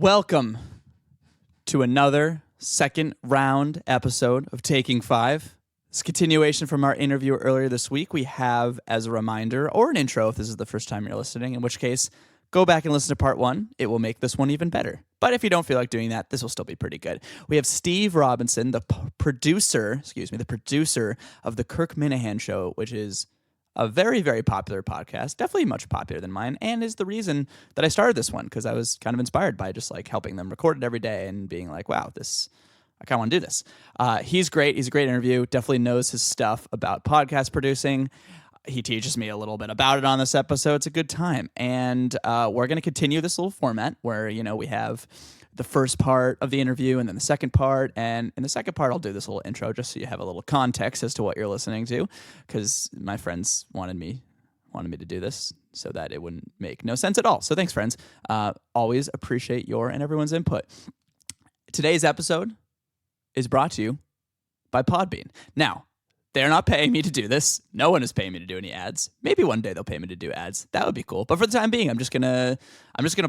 Welcome to another second round episode of Taking 5. It's a continuation from our interview earlier this week. We have, as a reminder, or an intro if this is the first time you're listening, in which case, go back and listen to part 1. It will make this one even better. But if you don't feel like doing that, this will still be pretty good. We have Steve Robinson, the producer of the Kirk Minahan Show, which is a very, very popular podcast, definitely much popular than mine, and is the reason that I started this one, because I was kind of inspired by just like helping them record it every day and being like, wow, I kind of want to do this. He's great. He's a great interview. Definitely knows his stuff about podcast producing. He teaches me a little bit about it on this episode. It's a good time. And we're going to continue this little format where, we have the first part of the interview and then the second part. And in the second part, I'll do this little intro just so you have a little context as to what you're listening to, because my friends wanted me to do this so that it wouldn't make no sense at all. So thanks, friends. Always appreciate your and everyone's input. Today's episode is brought to you by Podbean. Now, they're not paying me to do this. No one is paying me to do any ads. Maybe one day they'll pay me to do ads. That would be cool. But for the time being, I'm just gonna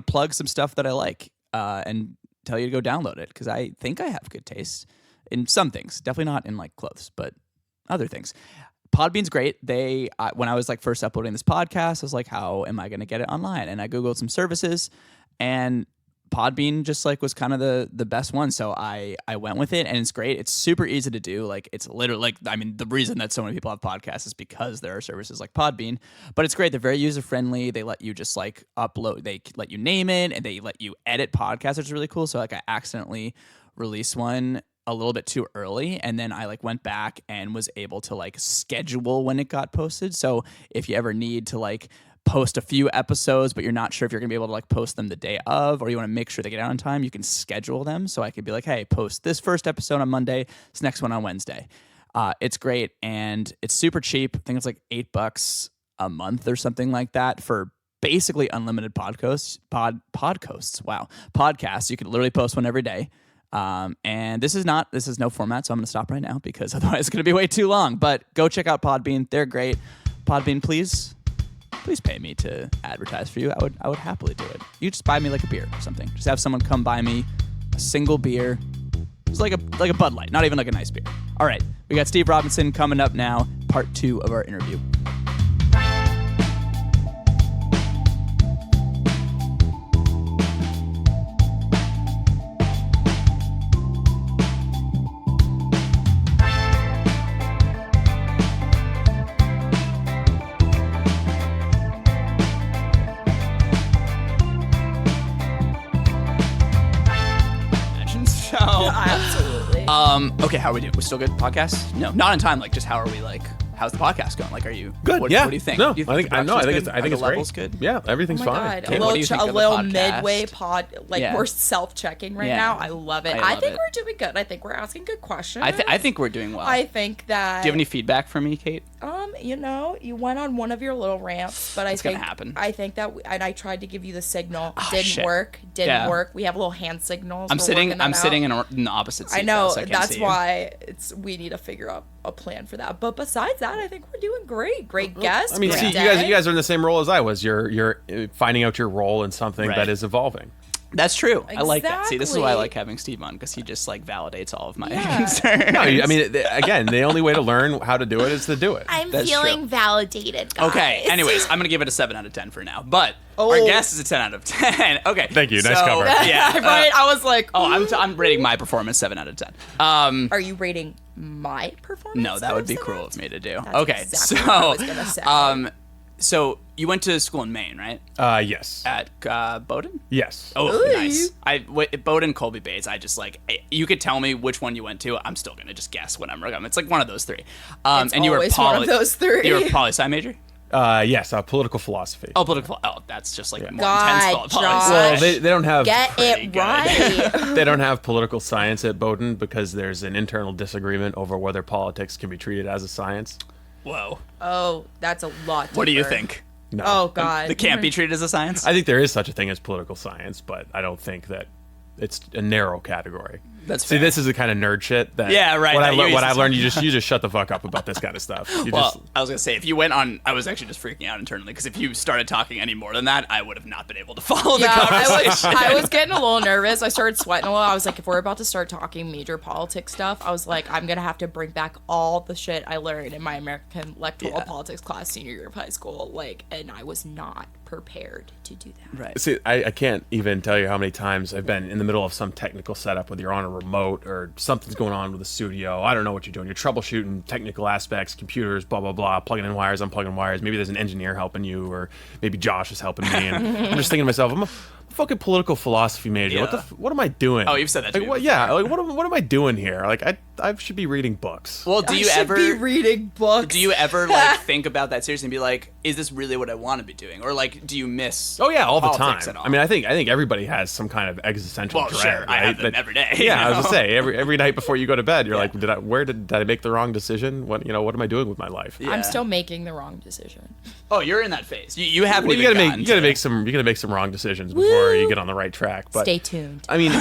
plug some stuff that I like and tell you to go download it, because I think I have good taste in some things. Definitely not in like clothes, but other things. Podbean's great. When I was like first uploading this podcast, I was like, how am I going to get it online? And I Googled some services, and Podbean just like was kind of the best one. So I went with it, and it's great. It's super easy to do. Like, it's literally the reason that so many people have podcasts is because there are services like Podbean, but it's great. They're very user friendly. They let you just like upload, they let you name it, and they let you edit podcasts, which is really cool. So like I accidentally released one a little bit too early, and then I like went back and was able to like schedule when it got posted. So if you ever need to like post a few episodes, but you're not sure if you're gonna be able to like post them the day of, or you want to make sure they get out on time, you can schedule them. So I could be like, hey, post this first episode on Monday, this next one on Wednesday. It's great, and it's super cheap. I think it's like $8 a month or something like that for basically unlimited podcasts. Podcasts. You can literally post one every day. And this is no format, so I'm gonna stop right now because otherwise it's gonna be way too long. But go check out Podbean. They're great. Podbean, please pay me to advertise for you. I would happily do it. You just buy me like a beer or something. Just have someone come buy me a single beer. It's like a Bud Light, not even like a nice beer. All right, we got Steve Robinson coming up now, part 2 of our interview. Absolutely. Okay, how are we doing? We still good? Podcast? No, not on time. Like, just how are we? Like, how's the podcast going? Like, are you good? What yeah. do you think? No, do you I think it's levels great. Good? Yeah, everything's fine. Kate, a little midway pod. Like, yeah. We're self-checking right now. I love it. I think we're doing good. I think we're asking good questions. I think we're doing well. I think that. Do you have any feedback for me, Kate? You went on one of your little rants, but It's gonna happen. I think that, and I tried to give you the signal. Shit. Didn't work. We have little hand signals. I'm sitting in the opposite seat. I know. So that's why we need to figure out a plan for that. But besides that, I think we're doing great. Great guests. I mean, see, you guys are in the same role as I was. You're finding out your role in something that is evolving. That's true. Exactly. I like that. See, this is why I like having Steve on, because he just like validates all of my concerns. No, I mean, again, the only way to learn how to do it is to do it. I'm feeling validated, guys. Okay. Anyways, I'm gonna give it a 7 out of 10 for now. But our guest is a 10 out of 10. Okay. Thank you. Nice cover. Yeah. Right. I was like, I'm rating my performance 7 out of 10. Are you rating my performance? No, that would be cruel of me to do. That's okay. exactly what I was gonna say. So you went to school in Maine, right? Yes. At Bowdoin? Yes. Oh, Ooh. nice. Bowdoin, Colby Bates. I just like, you could tell me which one you went to. I'm still gonna just guess when I'm It's like one of those 3. It's and you were one of those 3. You were poli-sci major? Yes, political philosophy. Oh, political. Oh, that's just like more God, intense poli-sci. Well, they don't have. Get it right. They don't have political science at Bowdoin because there's an internal disagreement over whether politics can be treated as a science. Whoa. Oh, that's a lot. What do you think? No. Oh God. It can't be treated as a science? I think there is such a thing as political science, but I don't think that it's a narrow category. That's See, fair. this is the kind of nerd shit that Yeah, right, What that you're I've used to learned, you just shut the fuck up about this kind of stuff. You Well, just I was gonna say, if you went on, I was actually just freaking out internally because if you started talking any more than that, I would have not been able to follow the Yeah, conversation. I was getting a little nervous. I started sweating a little. I was like, if we're about to start talking major politics stuff, I was like, I'm gonna have to bring back all the shit I learned in my American electoral politics class senior year of high school. Like, and I was not prepared to do that. Right. See, I can't even tell you how many times I've been in the middle of some technical setup, whether you're on a remote or something's going on with the studio. I don't know what you're doing. You're troubleshooting technical aspects, computers, blah, blah, blah, plugging in wires, unplugging wires. Maybe there's an engineer helping you, or maybe Josh is helping me. And I'm just thinking to myself, I'm a fucking political philosophy major. Yeah. What am I doing? Oh, you've said that to like, me what, before. yeah, like what am I doing here? Like I should be reading books. Well, do you I should ever be reading books? do you ever like think about that seriously and be like, is this really what I want to be doing, or like, do you miss? Oh yeah, all the time. politics at all? I mean, I think everybody has some kind of existential Well, dread. sure, I right? have them That- every day, Yeah, you I was know? gonna say every night before you go to bed, you're Yeah. like, did I make the wrong decision? What am I doing with my life? Yeah. I'm still making the wrong decision. Oh, you're in that phase. You haven't Well, even gotten you gotta to- make some wrong decisions before you get on the right track. But Stay tuned. I mean,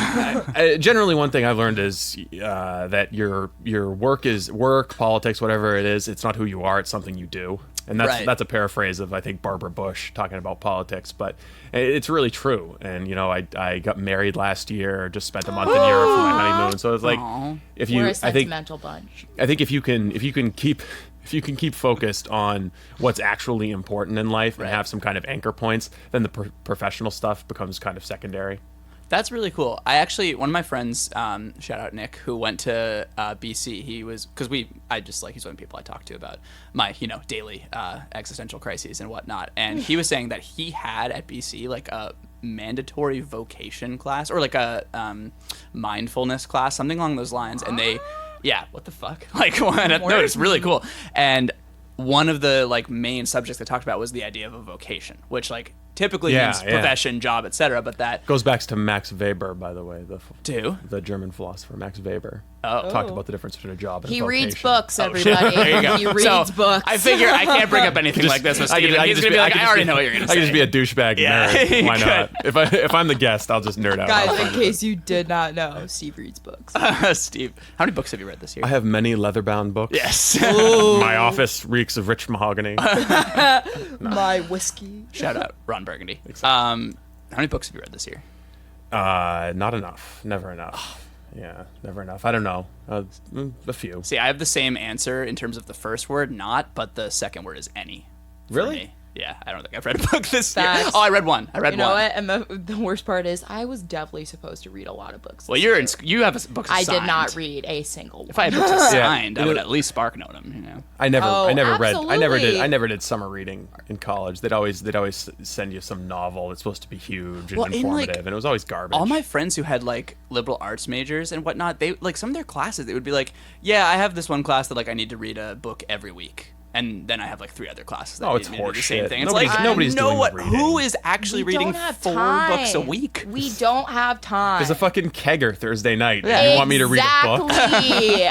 generally, one thing I've learned is that your work is work, politics, whatever it is. It's not who you are; it's something you do. And Right. that's a paraphrase of, I think, Barbara Bush talking about politics, but it's really true. And I got married last year, just spent a month in Europe for my honeymoon. So it's like, Aw. if We're you, a I think sentimental bunch. if you can keep focused on what's actually important in life and Right. have some kind of anchor points, then the professional stuff becomes kind of secondary. That's really cool. I actually, one of my friends, shout out Nick, who went to BC. He was, because he's one of the people I talk to about my, daily existential crises and whatnot. And he was saying that he had at BC like a mandatory vocation class or like a mindfulness class, something along those lines. And yeah, what the fuck? Like, no, it's really cool. And one of the like main subjects they talked about was the idea of a vocation, which like typically means profession, job, etc. But that Goes back to Max Weber, by the way, too. the German philosopher Max Weber. Oh. Talked about the difference between a job and a He vocation. reads books, everybody. There you go. He reads So, books. I figure I can't bring up anything like this with Steven. He's gonna be like, I already know what you're gonna say. I can just be a douchebag Yeah, nerd. Why you not? If I'm the guest, I'll just nerd out. I'll Guys, in find case you did not know, Steve reads books. Steve, how many books have you read this year? I have many leather-bound books. Yes. My office reeks of rich mahogany. My whiskey. Shout out Ron Burgundy. How many books have you read this year? Not enough. Never enough. Yeah, never enough. I don't know. A few. See, I have the same answer in terms of the first word, not, but the second word is any. for Really? me. Yeah, I don't think I've read a book this year. That's- Oh, I read one. You know what? And the worst part is, I was definitely supposed to read a lot of books. Well, this you're year. you have books I assigned. did not read a single one. If I had books assigned, Yeah. I would at least spark note them. I never Oh, read. absolutely. I never did summer reading in college. They'd always send you some novel that's supposed to be huge and Well, in, like, informative, and it was always garbage. All my friends who had like liberal arts majors and whatnot, they like some of their classes, they would be like, yeah, I have this one class that like I need to read a book every week. And then I have like 3 other classes that Oh, need it's me to do the same horseshit. thing. It's Nobody's- like, nobody's know doing the what? reading. Who is actually We reading don't have 4 time. books a week? We don't have time. There's a fucking kegger Thursday night. And you want me to read a book? Exactly.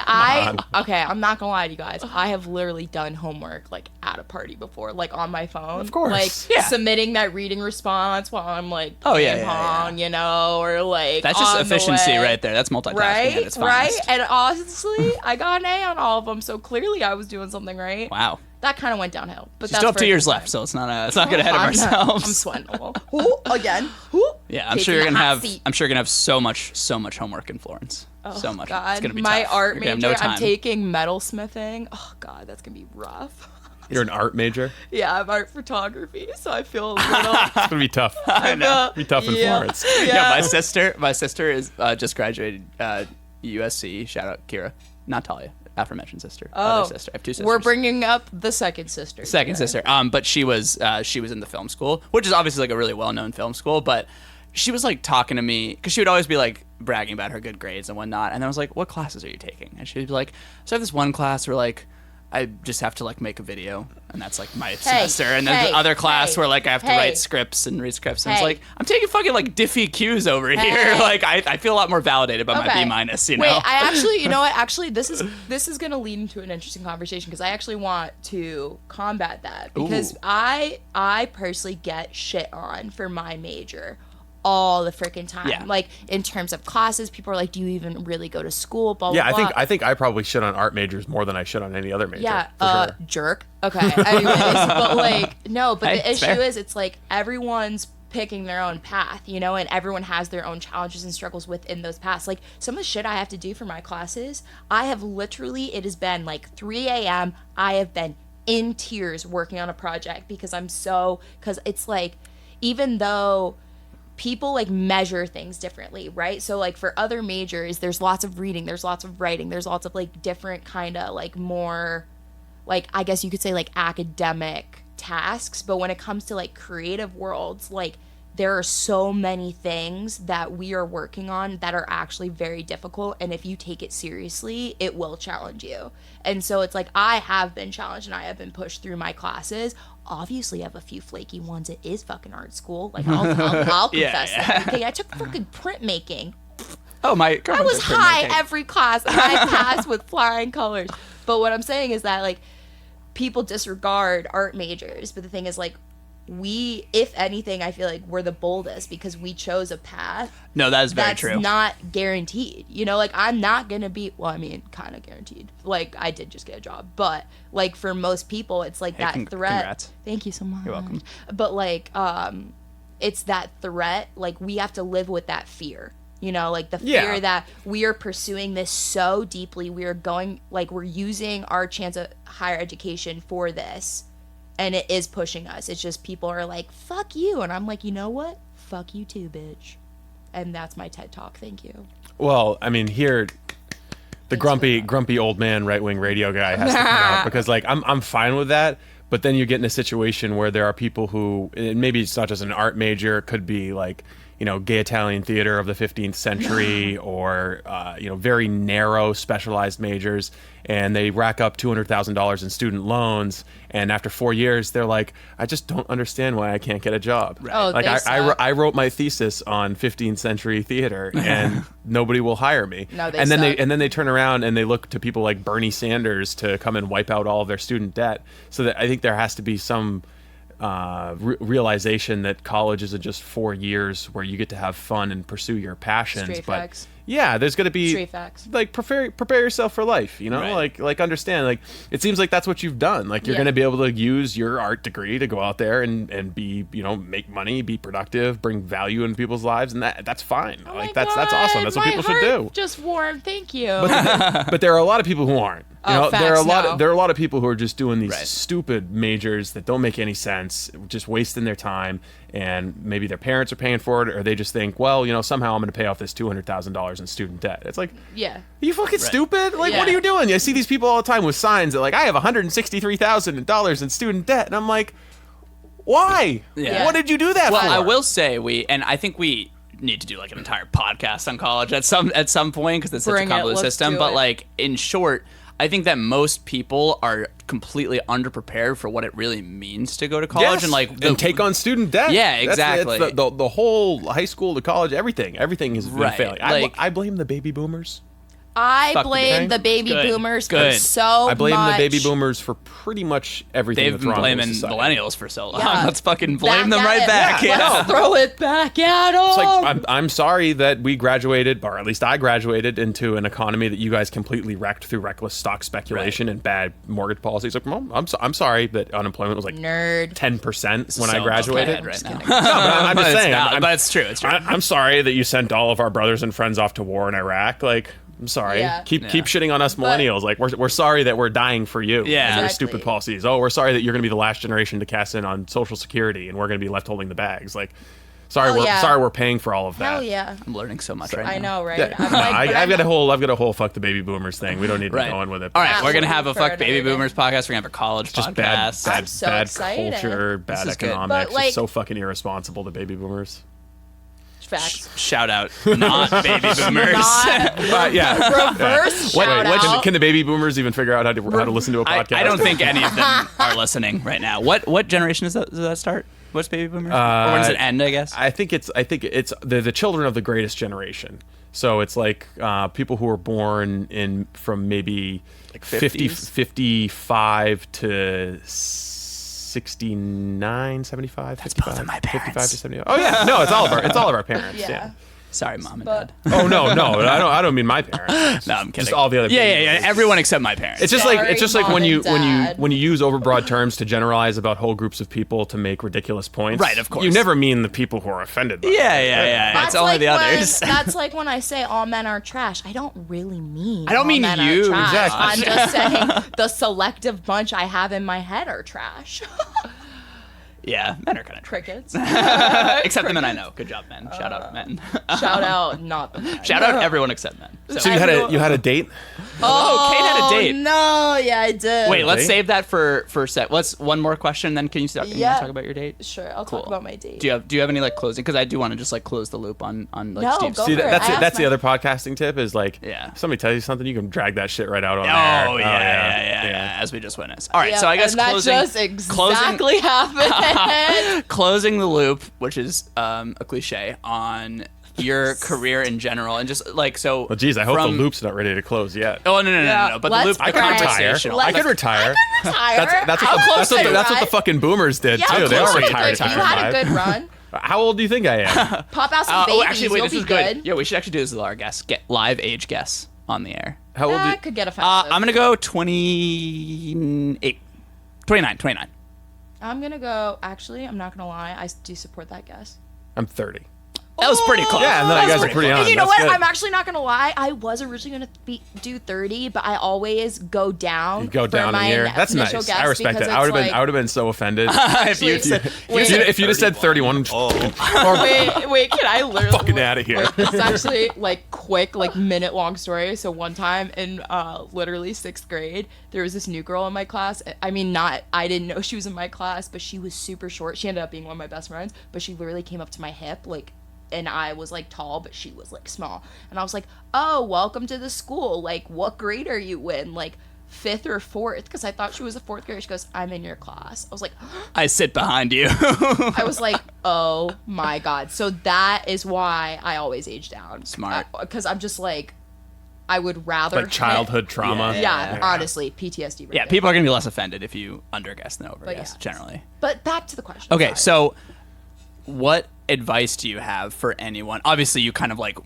Okay, I'm not gonna lie to you guys. I have literally done homework like at a party before, like on my phone. Of course. Like Yeah. submitting that reading response while I'm like Oh, yeah, ping yeah, pong, you know, or like That's just on the efficiency way. right there. That's multitasking at Right, its right, finest. and honestly, I got an A on all of them, so clearly I was doing something right. Wow. That kind of went downhill, but You that's still have for 2 a years different left, so let's not get ahead of I'm ourselves. I'm sweating a little. Ooh, again. Ooh. Yeah, I'm Taking sure you're the gonna hot have. seat. I'm sure you're gonna have so much homework in Florence. Oh, so much. God. It's gonna be my tough. art You're gonna major. have no time. I'm taking metalsmithing. Oh God, that's gonna be rough. You're an art major. Yeah, I'm art photography, so I feel a little. It's gonna be tough. I know. Be tough in Florence. Yeah, my sister is just graduated USC. Shout out Kira, not Talia, aforementioned sister. Oh, Other sister. I have 2 sisters. We're bringing up the second sister. Second sister. But she was in the film school, which is obviously like a really well-known film school. But she was like talking to me because she would always be like bragging about her good grades and whatnot. And I was like, "What classes are you taking?" And she'd be like, "So I have this one class where like I just have to like make a video, and that's like my semester. And then the other class where like I have to write scripts and read scripts. And it's like I'm taking fucking like Diffie Q's over here. Like I feel a lot more validated by my B minus. You know. Wait, I actually, you know what? Actually, this is gonna lead into an interesting conversation because I actually want to combat that because Ooh. I personally get shit on for my major all the freaking time. Yeah. Like in terms of classes, people are like, do you even really go to school? Blah, Yeah, blah, blah. I think I probably shit on art majors more than I shit on any other major. Yeah, for sure. jerk. Okay. Anyways, but like, no, but Hey, the it's issue fair. is it's like everyone's picking their own path, you know, and everyone has their own challenges and struggles within those paths. Like some of the shit I have to do for my classes, I have literally, it has been like 3 a.m. I have been in tears working on a project because because it's like, even though people like measure things differently, right? So like for other majors, there's lots of reading, there's lots of writing, there's lots of like different kind of like more, like I guess you could say like academic tasks. But when it comes to like creative worlds, like there are so many things that we are working on that are actually very difficult, and if you take it seriously, it will challenge you. And so it's like I have been challenged and I have been pushed through my classes. Obviously I have a few flaky ones. It is fucking art school, like I'll confess that. Okay, I took fucking printmaking. Oh, my I girlfriend was did high printmaking. every class and I passed with flying colors. But what I'm saying is that like people disregard art majors, but the thing is like we, if anything, I feel like we're the boldest because we chose a path No, that is very that's true. not guaranteed. You know, like I'm not gonna be, well, I mean, kind of guaranteed. Like I did just get a job, but like for most people, it's like that threat. Congrats. Thank you so much. You're welcome. But like, it's that threat. Like we have to live with that fear. You know, like the fear Yeah. that we are pursuing this so deeply. We are going, like, we're using our chance of higher education for this. And it is pushing us. It's just people are like, fuck you. And I'm like, you know what? Fuck you too, bitch. And that's my TED Talk. Thank you. Well, I mean, here, the grumpy old man right wing radio guy has to come out because, like, I'm fine with that. But then you get in a situation where there are people who, and maybe it's not just an art major, it could be like, you know, gay Italian theater of the 15th century or, you know, very narrow specialized majors. And they rack up $200,000 in student loans. And after 4 years, they're like, I just don't understand why I can't get a job. Right. Oh, Like they suck. I wrote my thesis on 15th century theater and nobody will hire me. No, they and then suck. then they turn around and they look to people like Bernie Sanders to come and wipe out all of their student debt. So that I think there has to be some realization that college isn't just 4 years where you get to have fun and pursue your passions. Straight but facts. yeah, there's going to be Straight facts. like prepare yourself for life, you know, Right. like understand, like it seems like that's what you've done. Like you're Yeah. going to be able to use your art degree to go out there and be, you know, make money, be productive, bring value into people's lives, and that's fine. Oh Like my that's awesome. God, That's what my people should heart do. just warmed. Thank you. But there are a lot of people who aren't. You Oh, know, there are a facts, lot no. there are a lot of people who are just doing these Right. stupid majors that don't make any sense, just wasting their time, and maybe their parents are paying for it, or they just think, well, you know, somehow I'm going to pay off this $200,000 in student debt. It's like, yeah. are you fucking stupid? Like, what Yeah. are you doing? I see these people all the time with signs that like, I have $163,000 in student debt, and I'm like, why? Yeah. What did you do that Well, for? I will say and I think we need to do like an entire podcast on college at some point because it's such a Bring it, convoluted let's system. do But it. like in short, I think that most people are completely underprepared for what it really means to go to college Yes, and like and take on student debt. Yeah, That's exactly. the whole high school to college, everything has been Right, failing. like- I blame the baby boomers. I Fuck the blame bank. the baby Good. boomers Good. for so I blame much. the baby boomers for pretty much everything They've that's been wrong blaming with society. millennials for so long. Yeah. Let's fucking blame them Back right at it. back. Yeah, Yeah. no. Let's throw it back at them. It's like I'm sorry that we graduated, or at least I graduated into an economy that you guys completely wrecked through reckless stock speculation and bad mortgage policies. Like, well, I'm sorry that unemployment was like Nerd. 10% when So I graduated. bad right now. No, but I'm But just it's saying. not, but it's true. It's true. I'm sorry that you sent all of our brothers and friends off to war in Iraq. Like, I'm sorry. Yeah. Keep shitting on us millennials. Like, we're sorry that we're dying for you. Yeah. and your Exactly. stupid policies. Oh, we're sorry that you're going to be the last generation to cast in on Social Security, and we're going to be left holding the bags. Like, sorry, Hell yeah. we're paying for all of that. Hell yeah. I'm learning so much right now. I know, right? Yeah. I'm No, like, but I've got I'm- a whole fuck the baby boomers thing. We don't need to Right. go on with it. All right, Yeah. we're gonna have a For fuck baby another day. boomers podcast. We're gonna have a college Just bad, podcast. bad, I'm so bad excited. culture, bad This is good. economics. But, like- It's so fucking irresponsible to baby boomers. Facts. Shout out, not baby boomers. Not Yeah. reverse Wait, shout out. can the baby boomers even figure out how to listen to a podcast? I don't think any of them are listening right now. What generation does that start? What's baby boomers? Or when does it end? I guess. I think it's the children of the greatest generation. So it's like people who were born from maybe Like 50, 50s? 55 to 69, 75, That's 55, both of my 55 parents. to 75. Oh yeah, no, it's all of our parents. Yeah. Yeah. Sorry, mom and But- dad. Oh no, I don't mean my parents. No, I'm kidding. Just all the other. Yeah. babies. Everyone except my parents. It's just Sorry, like Mom when you and Dad. use overbroad terms to generalize about whole groups of people to make ridiculous points. Right, of course. You never mean the people who are offended by it. Yeah. That's It's only like the others. That's like when I say all men are trash. I don't really mean. I don't all mean men you. Are trash. Exactly. I'm just saying the selective bunch I have in my head are trash. Yeah, men are kind of Crickets. except the men I know. Good job, men. Shout out, men. Shout out, not the men. Shout out everyone except men. So you had a date? Oh, Kate had a date. No, yeah, I did. Wait, let's Date? save that for a sec. Let's one more question, then can you start? Can you Yeah. talk about your date? Sure, I'll Cool. talk about my date. Do you have any like closing? Because I do want to just like close the loop on like No, Steve's. go See, for it. that's I asked that's the my- other podcasting tip is like, Yeah. if somebody tells you something, you can drag that shit right out on Oh there. yeah, as we just witnessed. All right, Yeah, so I guess and that closing, just exactly happened. closing the loop, which is a cliche on your career in general, and just like so. Well, geez, I hope from- the loop's not ready to close yet. Oh no! Yeah, But let's the loop, the I could retire. conversational. I could retire. Retire. That's How what close are you, that's what the right? fucking boomers did Yeah, too. They all close are you to retired. You at had a 55. good run. How old do you think I am? Pop out some babies. actually, wait, You'll this be is good. Yeah, we should actually do this with our guests. Get live age guess on the air. How old? That could get offensive. I'm gonna go 28, 29. I'm gonna go. Actually, I'm not gonna lie. I do support that guess. I'm 30. That was pretty close. Yeah, no, That you was guys are pretty close. on. And you know That's what? good. I'm actually not gonna lie. I was originally gonna do 30, but I always go down. You go for down a my year. That's initial nice. guess I respect because that. I would it's have been. like- I would have been so offended. If you Wait, said, wait. If you'd have said 31, Wait, can I literally fucking outta here. Wait, it's actually like quick, like minute long story. So one time in literally 6th grade, there was this new girl in my class. I mean, I didn't know she was in my class, but she was super short. She ended up being one of my best friends, but she literally came up to my hip, like, and I was like tall, but she was like small. And I was like, "Oh, welcome to the school. Like, what grade are you in? Like, 5th or 4th?" Because I thought she was a 4th grader. She goes, "I'm in your class." I was like, I sit behind you. I was like, oh my god. So that is why I always age down. Smart. Because I'm just like, I would rather like childhood trauma. Yeah, honestly, PTSD. Right Yeah, there. people are gonna be less offended if you underguess than overguess, yeah. generally. But back to the question. Okay, sorry. so what advice do you have for anyone? Obviously, you kind of like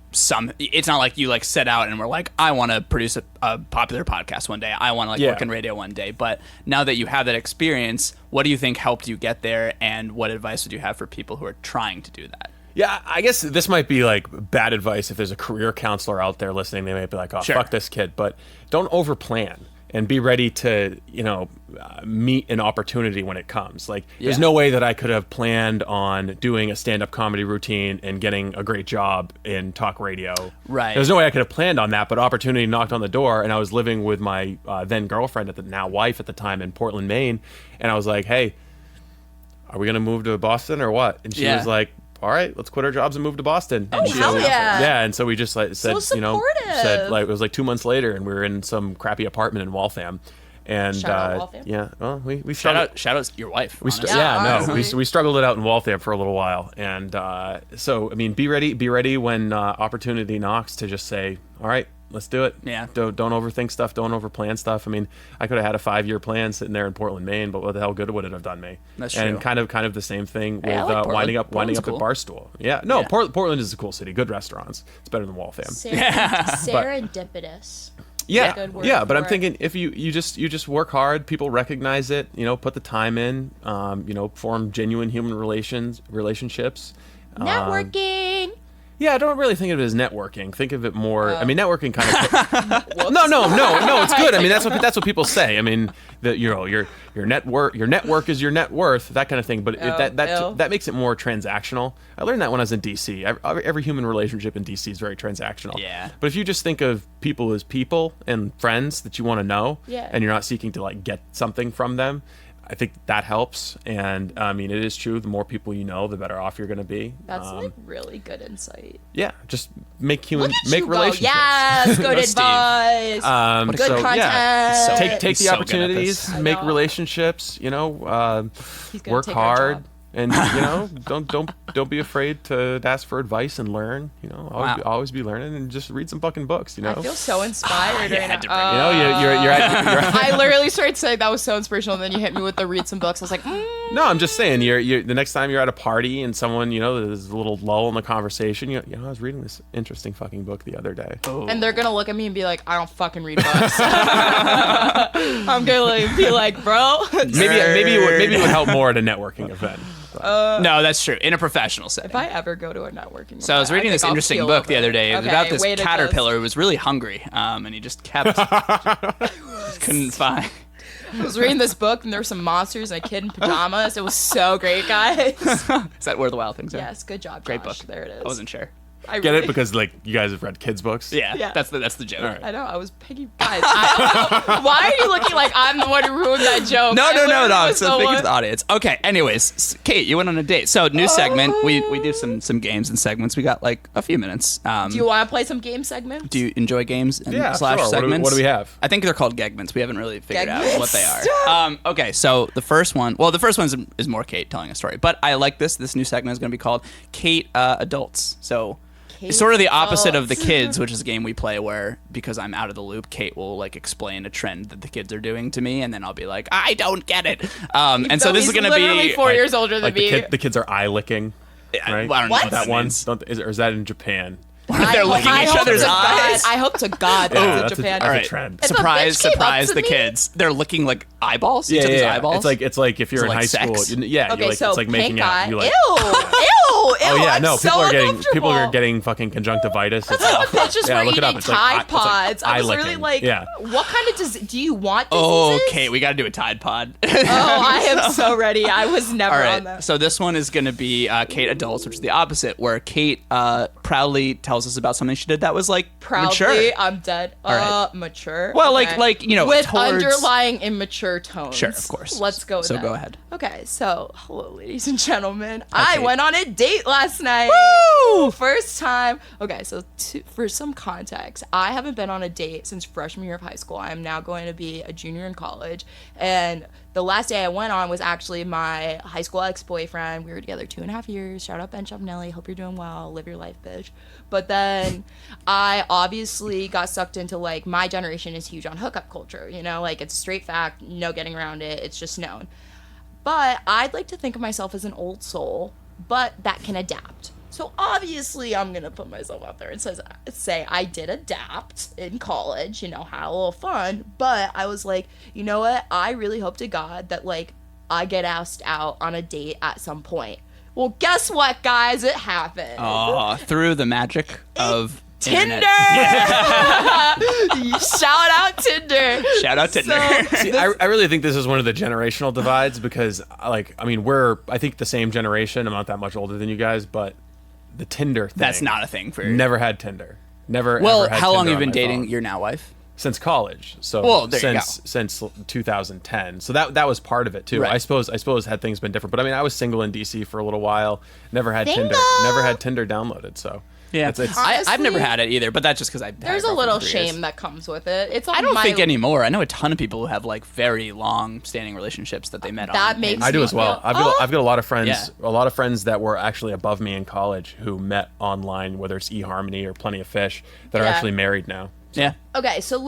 it's not like you like set out and were like, I want to produce a popular podcast one day. I want to like Yeah. work in radio one day. But now that you have that experience, what do you think helped you get there? And what advice would you have for people who are trying to do that? Yeah, I guess this might be like bad advice if there's a career counselor out there listening. They might be like, "Oh, Sure. fuck this kid," but don't overplan and be ready to, meet an opportunity when it comes. Like, there's Yeah. no way that I could have planned on doing a stand-up comedy routine and getting a great job in talk radio. Right. There's no way I could have planned on that, but opportunity knocked on the door, and I was living with my then girlfriend at the now wife at the time in Portland, Maine, and I was like, "Hey, are we gonna move to Boston or what?" And she Yeah. was like, "All right, let's quit our jobs and move to Boston." Oh, And she hell was- yeah. Yeah, and so we just like said, supportive. said like it was like 2 months later, and we were in some crappy apartment in Waltham, and Shout out Waltham. yeah, well, we Shout struggled. out your wife. We honestly. Yeah, no, honestly. we struggled it out in Waltham for a little while, and so I mean, be ready when opportunity knocks to just say, "All right, let's do it." Yeah. Don't overthink stuff. Don't overplan stuff. I mean, I could have had a 5-year plan sitting there in Portland, Maine, but what the hell good would it have done me? That's and true. kind of the same thing with Hey, I like Portland. winding up Portland's at cool. Barstool. Yeah, no, Yeah. Portland is a cool city. Good restaurants. It's better than Waltham. Serendipitous. Yeah, Good word yeah, but I'm for it. thinking if you just work hard, people recognize it. Put the time in. Form genuine human relationships. Networking. Yeah, I don't really think of it as networking. Think of it more. I mean, networking kind of. no. It's good. I mean, that's what people say. I mean, that your network is your net worth, that kind of thing. But that makes it more transactional. I learned that when I was in DC. Every human relationship in DC is very transactional. Yeah. But if you just think of people as people and friends that you want to know, Yeah. and you're not seeking to like get something from them, I think that helps. And I mean, it is true. The more people you know, the better off you're going to be. That's like really good insight. Yeah, just make Look at you go. relationships. Yes, good Go, Steve. advice. Good so, content. yeah, So- take He's the so good at opportunities, this. make know. relationships. He's gonna Work take our hard, job. and don't be afraid to ask for advice and learn. Wow. Always be learning, and just read some fucking books. I feel so inspired You right had to now. bring it you're at I literally started saying that was so inspirational, and then you hit me with the read some books. I was like, No, I'm just saying. You're the next time you're at a party and someone, there's a little lull in the conversation. I was reading this interesting fucking book the other day. Oh. And they're gonna look at me and be like, I don't fucking read books. I'm gonna be like, bro. Maybe it would help more at a networking event. No, that's true. In a professional setting. If I ever go to a networking So I was reading this interesting book the other day. It was about this caterpillar who was really hungry, and he just kept couldn't find. I was reading this book and there were some monsters and a kid in pajamas. It was so great, guys. Is that Where the Wild Things Are? Yes, good job, Josh. Great book. There it is. I wasn't sure. Get it? Because you guys have read kids' books? Yeah. That's the joke. Right. I know. I was picking guys. Why are you looking like I'm the one who ruined that joke? No. Was So thinking to the audience. Okay. Anyways, Kate, you went on a date. So new segment. We do some games and segments. We got like a few minutes. Do you want to play some game segments? Do you enjoy games and Yeah, slash sure. segments? What do we have? I think they're called gegments. We haven't really figured out Gegments? what they are. Okay, so the first one is more Kate telling a story, but I like this. This new segment is going to be called Kate Adults. So it's sort of the opposite of the kids, which is a game we play where, because I'm out of the loop, Kate will like explain a trend that the kids are doing to me, and then I'll be like, I don't get it. And so this is going to be literally 4 years older than me. The kids are eye licking. Right? I don't know What? what That one? means. Or is that in Japan? They're licking each other's eyes. I hope to God that's in Japan. That's All a right. trend. If a Surprise, bitch came up surprise to the me- kids. They're licking like eyeballs. Each other's eyeballs. It's like if you're Is it in like high sex? school. Yeah, Okay, so it's like making pink eye. out. You like, Ew. Oh yeah, I'm no. so People are uncomfortable. getting fucking conjunctivitis. It's Some awful. bitches Yeah, were look it up. eating It's like Tide it's like Pods. I was eye really licking. like, Yeah. what kind of do you want Oh, diseases? Kate, we got to do a Tide Pod. Oh, I am so ready. I was never All on right, that. so this one is going to be Kate Adults, which is the opposite, where Kate proudly tells us about something she did that was like Proudly, mature. I'm dead. right. Mature. Well, Okay. like with towards... underlying immature tones. Sure, of course. Let's go with So that. go ahead. Okay, so hello, ladies and gentlemen. I Okay. went on a date last night. Woo! First time. Okay, so for some context, I haven't been on a date since freshman year of high school. I am now going to be a junior in college, and the last day I went on was actually my high school ex-boyfriend. We were together 2.5 years. Shout out Ben Shop Nelly. Hope you're doing well. Live your life, bitch. But then I obviously got sucked into, like, my generation is huge on hookup culture. Like, it's a straight fact. No getting around it. It's just known. But I'd like to think of myself as an old soul, but that can adapt. So obviously I'm going to put myself out there and say I did adapt in college, had a little fun, but I was like, you know what? I really hope to God that, like, I get asked out on a date at some point. Well, guess what, guys? It happened. Through the magic of Tinder! internet. Shout out Tinder! Shout out Tinder. See, I really think this is one of the generational divides because, we're, I think, the same generation. I'm not that much older than you guys, but the Tinder thing. That's not a thing for you. Never had Tinder. Never. Well, ever had how long Tinder have you on been my dating phone. your now wife? Since college. So Well, there you since 2010. So that was part of it too. Right. I suppose had things been different. But I was single in DC for a little while. Never had Single! Tinder. Never had Tinder downloaded. So Yeah, it's I've never Honestly, had it either, but that's just because I've had There's a a little girlfriend for 3 years. shame that comes with it. It's on I don't my think anymore. I know a ton of people who have like very long-standing relationships that they met on. That makes I do me as well. feel- I've got a lot of friends. Yeah. A lot of friends that were actually above me in college who met online, whether it's eHarmony or Plenty of Fish, that are Yeah. actually married now. Yeah. Okay, so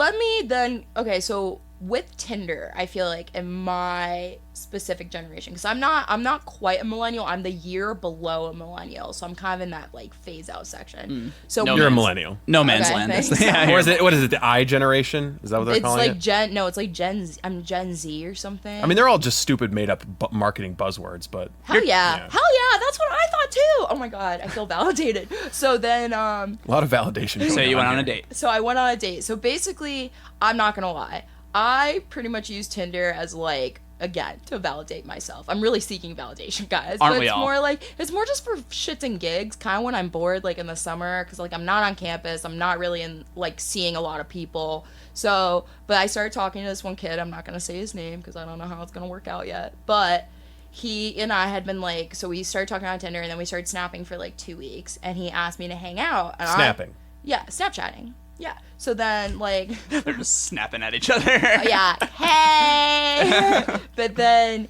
so with Tinder, I feel like in my specific generation, because I'm not quite a millennial. I'm the year below a millennial, so I'm kind of in that like phase out section. So No You're a man's- millennial. No man's Okay, land. thanks. Yeah, Or is it? What is it? The I generation? Is that what they're it's calling like it? it's like Gen Z. I'm Gen Z or something. I mean, they're all just stupid, made up marketing buzzwords, but hell yeah. yeah. Hell yeah, that's what I thought too. Oh my god, I feel validated. So then a lot of validation. So going you went on here. a date. So I went on a date. So basically, I'm not gonna lie. I pretty much use Tinder as like, again, to validate myself. I'm really seeking validation, guys. Aren't but we it's all? more like it's more just for shits and gigs, kind of when I'm bored, like in the summer, because like I'm not on campus. I'm not really in like seeing a lot of people. So, but I started talking to this one kid. I'm not gonna say his name because I don't know how it's gonna work out yet. But he and I had been like, so we started talking on Tinder, and then we started snapping for like 2 weeks, and he asked me to hang out. And Snapping. Yeah, Snapchatting. Yeah. So then, like, They're just snapping at each other. yeah, hey. But then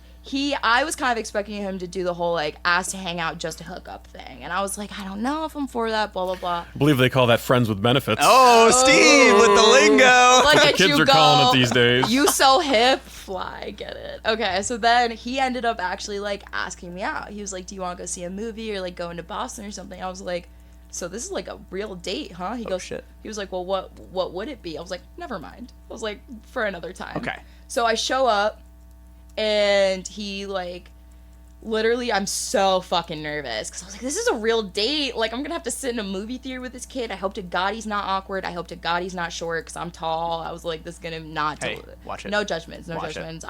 I was kind of expecting him to do the whole like ask to hang out just to hook up thing, and I was like, I don't know if I'm for that. Blah blah blah. I believe they call that friends with benefits. Oh, Steve with the lingo. Look at Kids you are go. calling it these days. You so hip. Fly, get it. Okay, so then he ended up actually like asking me out. He was like, do you want to go see a movie or like go into Boston or something? I was like, so this is like a real date, huh? He goes, shit. He was like, well, what would it be? I was like, never mind. I was like, for another time. Okay. So I show up, and he like, literally, I'm so fucking nervous because I was like, this is a real date. Like, I'm gonna have to sit in a movie theater with this kid. I hope to God he's not awkward. I hope to God he's not short because I'm tall. I was like, this is gonna not. Hey, watch it. No judgments. No Watch judgments.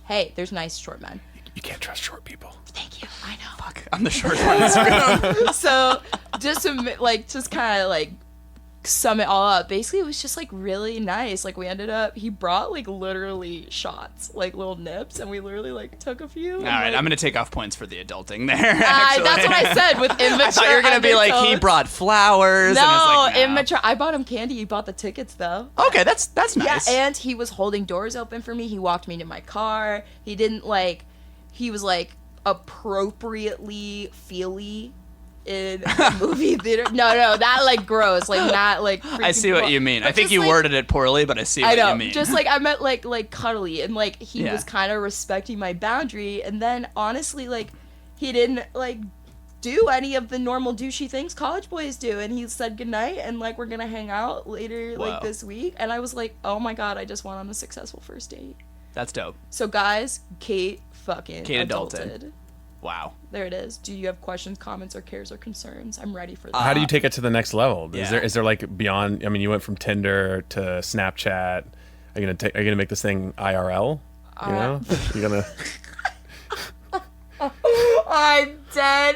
Hey, there's nice short men. You can't trust short people. Thank you. I know. Fuck, I'm the short one. So just to just kind of like sum it all up, basically it was just like really nice. Like he brought like literally shots, like little nips, and we literally like took a few. All right, I'm gonna take off points for the adulting there. That's what I said with immature. I thought you were gonna be like, he undertones. brought flowers. No, and it's like, no. immature. I bought him candy. He bought the tickets though. Okay, that's nice. Yeah, and he was holding doors open for me. He walked me to my car. He didn't like. He was like appropriately feely in a movie theater. No, that like gross. Like not like. I see what you mean. But I think just, you like, worded it poorly, but I see I what know. you mean. Just like I meant like cuddly, and like he Yeah. was kind of respecting my boundary. And then honestly, like he didn't like do any of the normal douchey things college boys do, and he said goodnight and like we're gonna hang out later Whoa. like this week. And I was like, oh my god, I just went on a successful first date. That's dope. So guys, Kate Kate adulted. Wow. There it is. Do you have questions, comments, or cares or concerns? I'm ready for that. How do you take it to the next level? Yeah. Is there like beyond? I mean, you went from Tinder to Snapchat. Are you gonna make this thing IRL? You know, you're gonna. I'm dead.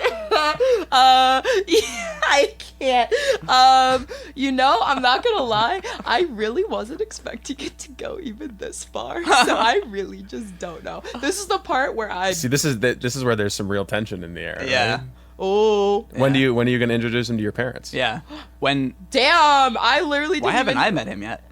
I can't. I'm not gonna lie. I really wasn't expecting it to go even this far. So I really just don't know. This is the part where I See, this is where there's some real tension in the air. Yeah. Right? oh When are you gonna introduce him to your parents? Yeah. When? damn. I literally Why didn't haven't even, I met him yet?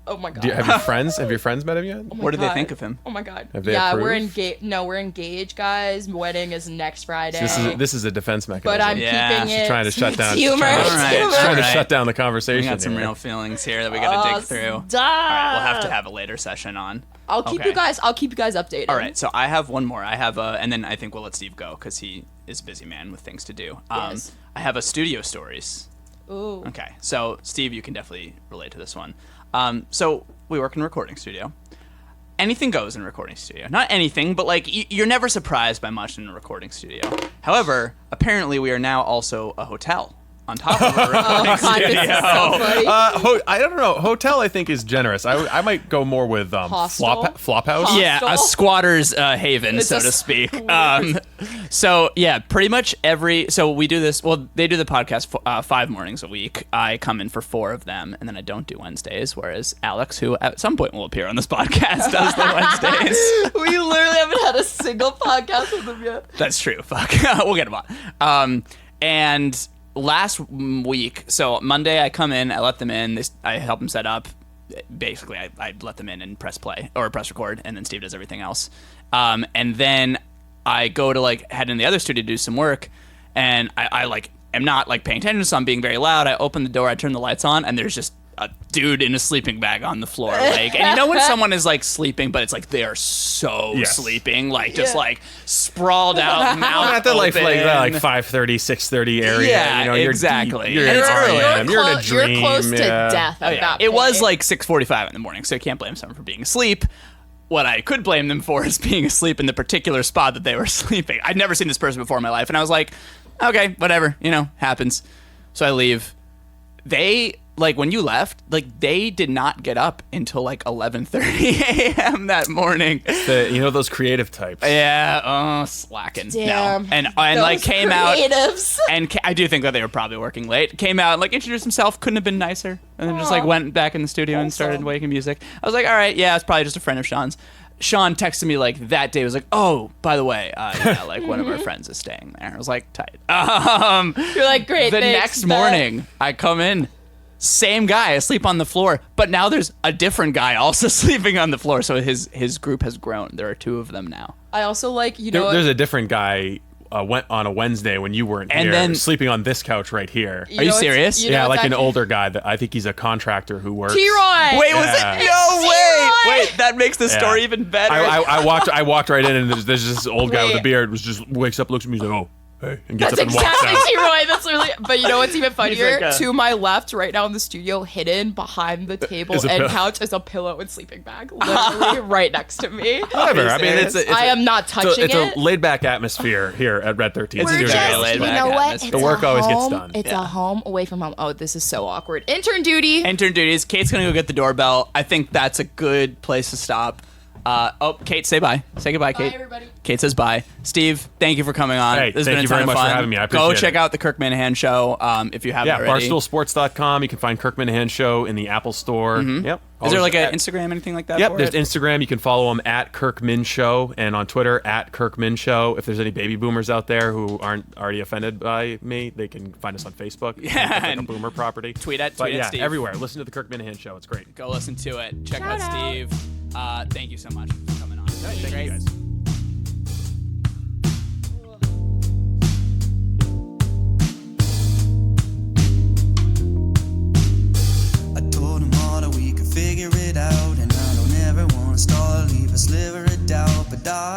Oh my god. Have your friends? Have your friends met him yet? Oh my What do they God. think of him? Oh my god. Have they yeah, approved? we're engaged. No, we're engaged, guys. Wedding is next Friday. This is a defense mechanism. but I'm Yeah. keeping She's it. trying to shut down. It's humor. All It's right. humor. Trying to Alright. shut down the We conversation. got some here. real feelings here that we gotta dig through. All right, we'll have to have a later session on. I'll keep Okay. you guys. I'll keep you guys updated. All right, so I have one more. I have and then I think we'll let Steve go because he is a busy man with things to do. Yes. I have a studio stories. Ooh. Okay, so Steve, you can definitely relate to this one. So we work in a recording studio. Anything goes in a recording studio. Not anything, but like you're never surprised by much in a recording studio. However, apparently we are now also a hotel on top of a recording Oh god, studio. this is so funny. I don't know. Hotel, I think, is generous. I might go more with Hostel? Flophouse. Hostel? Yeah, a squatter's haven, It's so a to speak. squatter's- So yeah, pretty much so we do this. Well, they do the podcast 5 mornings a week. I come in for 4 of them, and then I don't do Wednesdays. Whereas Alex, who at some point will appear on this podcast, does the Wednesdays. We literally haven't had a single podcast with them yet. That's true. Fuck, we'll get them on. And last week, so Monday I come in, I let them in. I help them set up. Basically, I let them in and press play or press record, and then Steve does everything else. And then I go to like head in the other studio to do some work, and I like am not like paying attention, so I'm being very loud. I open the door, I turn the lights on, and there's just a dude in a sleeping bag on the floor. Like, and you know when someone is like sleeping, but it's like they are so Yes. sleeping, like just like sprawled out, mouth At the like open. 5:30, 6:30 area. Yeah, you know, you're exactly. Deep, you're, And in it's early. REM, you're in a dream. You're close to yeah. death at that It was point. like 6:45 in the morning, so you can't blame someone for being asleep. What I could blame them for is being asleep in the particular spot that they were sleeping. I'd never seen this person before in my life, and I was like, okay, whatever, happens. So I leave. They, like, when you left, like, they did not get up until like 11:30 a.m. that morning. Those creative types. Yeah, slacking. Damn. No. And like Those came out. creatives. And I do think that they were probably working late. Came out, like, introduced himself, couldn't have been nicer. And then just, like, went back in the studio and started making music. I was like, all right, yeah, it's probably just a friend of Sean's. Sean texted me, like, that day, was like, oh, by the way, yeah, like, one of our friends is staying there. I was like, tight. You're like, great, The thanks, next bet. morning, I come in, same guy asleep on the floor, but now there's a different guy also sleeping on the floor. So his group has grown. There are 2 of them now. I also like, you know, There's a different guy went on a Wednesday when you weren't And here, then- sleeping on this couch right here. Are you serious? You know Yeah, what's like an actually- older guy that I think he's a contractor who works. T-Roy! Wait, was Yeah. it? No way! T-Roy! Wait, that makes the story Yeah. even better. I walked right in and there's this old guy with a Wait. beard just wakes up, looks at me, he's like, oh, hey, and gets That's up and walks exactly out. T-Roy. That's literally. But you know what's even funnier? like a- To my left, right now in the studio, hidden behind the table Is a and pillow. couch, is a pillow and sleeping bag, literally right next to me. Whatever. I mean, it's I am not touching it's it. a laid back atmosphere here at Red 13. It's We're very just, laid you back know what? atmosphere. It's The work a always gets home. done. It's Yeah. a home away from home. Oh, this is so awkward. Intern duty. Intern duties. Kate's gonna go get the doorbell. I think that's a good place to stop. Kate, say bye. Say goodbye, Kate. everybody. Kate says bye. Steve, thank you for coming on. Hey, This has thank been a you ton very of much for fun. having me. I Go appreciate check it. out the Kirk Minahan show if you haven't Yeah, already. barstoolsports.com. You can find Kirk Minahan Show in the Apple Store. Yep. Is there Always like an at- Instagram, anything like that? Yep, for there's it? Instagram. You can follow him at Kirk Min Show, and on Twitter at Kirk Min Show. If there's any baby boomers out there who aren't already offended by me, they can find us on Facebook. Yeah, It's like a and boomer property. tweet at Steve. everywhere. Listen to the Kirk Minahan Show. It's great. Go listen to it. Check out Shout out. Steve. Thank you so much for coming on. Thank you Great. guys. I told him all that we could figure it out, and I don't ever wanna stall, leave a sliver of doubt, but I